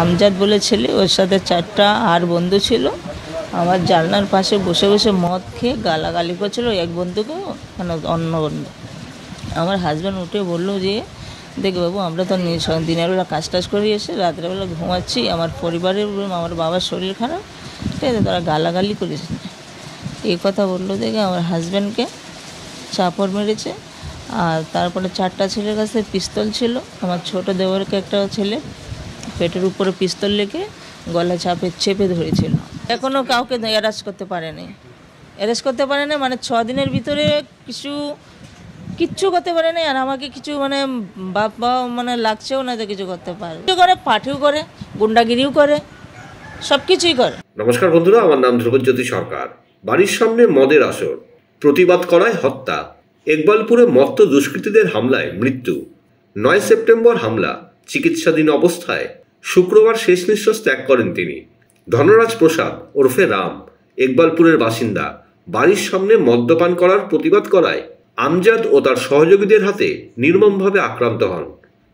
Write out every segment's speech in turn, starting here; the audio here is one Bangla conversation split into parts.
আমজাদ বলে ছেলে, ওর সাথে 4টা আর বন্ধু ছিল। আমার জানলার পাশে বসে বসে মদ খেয়ে গালাগালি করছিল এক বন্ধুকে, মানে অন্য বন্ধু। আমার হাজব্যান্ড উঠে বললো যে দেখ বাবু, আমরা তো দিনের বেলা কাজ টাজ করে এসে রাত্রেবেলা ঘুমাচ্ছি, আমার পরিবারের, আমার বাবার শরীর খারাপ, ঠিক আছে, তারা গালাগালি করেছে। এই কথা বললো দেখে আমার হাজব্যান্ডকে চাপড় মেরেছে। আর তারপরে 4টা ছেলের কাছে পিস্তল ছিল। আমার ছোট দেওরকে একটা ছেলে পেটের উপরে পিস্তল লেগে গলা চেপে ধরেছিল। এখনও কাউকে অ্যারেস্ট করতে পারেনি। মানে 6 দিনের ভিতরে কিচ্ছু করতে পারে না। আর আমাকে কিছু বাবা লাগছেও না যে কিছু করতে পারে। কিছু করে, পাঠিও করে, গুন্ডাগিরিও করে, সব কিছুই করে। নমস্কার বন্ধুরা, আমার নাম ধ্রুবজ্যোতি সরকার। বাড়ির সামনে মদের আসর, প্রতিবাদ করায় হত্যা। ইকবালপুরে মত্ত দুষ্কৃতীদের হামলায় মৃত্যু। 9 সেপ্টেম্বর হামলা, চিকিৎসাধীন অবস্থায় শুক্রবার শেষ নিঃশ্বাস ত্যাগ করেন তিনি। ধনরাজ প্রসাদ ওরফে রাম ইকবালপুরের বাসিন্দা। বাড়ির সামনে মদ্যপান করার প্রতিবাদ করায় আমজাদ ও তার সহযোগীদের হাতে নির্মমভাবে আক্রান্ত হন।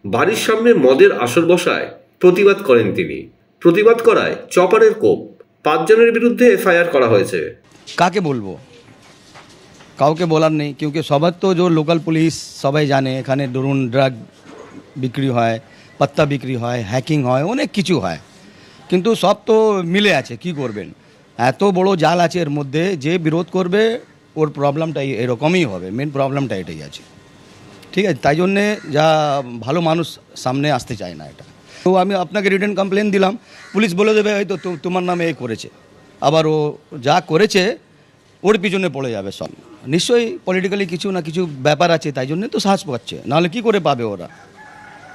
বাড়ির সামনে মদের আসর বসায় প্রতিবাদ করেন তিনি। প্রতিবাদ করায় চপারের কোপ। 5 জনের বিরুদ্ধে এফআইআর করা হয়েছে। কাকে বলবো, কাউকে বলার নেই, क्योंकि সবার তো যে লোকাল পুলিশ সবাই জানে এখানে ধরুন ড্রাগ বিক্রি হয়, পাত্তা বিক্রি হয়, হ্যাকিং হয়, অনেক কিছু হয়, কিন্তু সব তো মিলে আছে। কি করবেন, এত বড় জাল আছে এর মধ্যে, যে বিরোধ করবে ওর প্রবলেমটাই এরকমই হবে। মেন প্রবলেমটা এটাই আছে, ঠিক আছে। তাই জন্যে যা ভালো মানুষ সামনে আসতে চায় না এটা। তো আমি আপনাকে রিটেন কমপ্লেন দিলাম, পুলিশ বলে দেবে হয়তো তোমার নামে এ করেছে, আবার ও যা করেছে ওর পিছনে পড়ে যাবে সব। নিশ্চয়ই পলিটিক্যালি কিছু না কিছু ব্যাপার আছে, তাই জন্যে তো সাহস পাচ্ছে, নাহলে কী করে পাবে ওরা?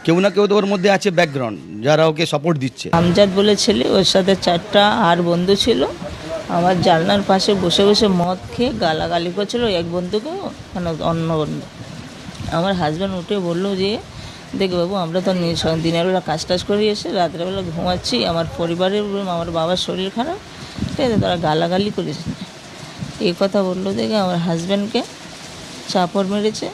কেউ না কেউ তো ওর মধ্যে আছে ব্যাকগ্রাউন্ড, যারা ওকে সাপোর্ট দিচ্ছে। আমজাদ বলে ছেলে, ওর সাথে 4টা আর বন্ধু ছিল। আমার জানলার পাশে বসে বসে মদ খেয়ে গালাগালি করছিল এক বন্ধুকে, মানে অন্য বন্ধু। আমার হাজব্যান্ড উঠে বললো যে দেখ বাবু, আমরা তো দিনের বেলা কাজ টাজ করে এসে রাত্রেবেলা ঘুমাচ্ছি, আমার পরিবারের, আমার বাবার শরীর খারাপ, ঠিক আছে, তারা গালাগালি করেছে। এই কথা বললো দেখে আমার হাজব্যান্ডকে চাপড় মেরেছে।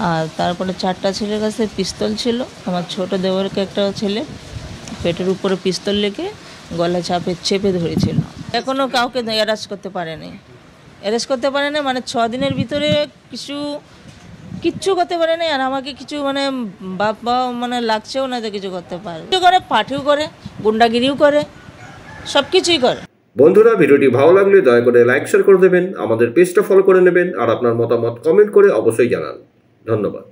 আর তারপরে 4টা ছেলের কাছে পিস্তল ছিল। আমার ছোট দেওরকে একটা ছেলে পেটের উপরে পিস্তল লেগে গলা চেপে ধরেছিল। এখনও কাউকে অ্যারেস্ট করতে পারেনি। মানে 6 দিনের ভিতরে কিচ্ছু করতে পারে না। আর আমাকে কিছু বাবা লাগছেও না যে কিছু করতে পারে। কিছু করে, পাঠিও করে, গুন্ডাগিরিও করে, সব কিছুই করে। বন্ধুরা, ভিডিওটি ভালো লাগলে দয়া করে লাইক শেয়ার করে দেবেন, আমাদের পেজটা ফলো করে নেবেন, আর আপনার মতামত কমেন্ট করে অবশ্যই জানান। ধন্যবাদ।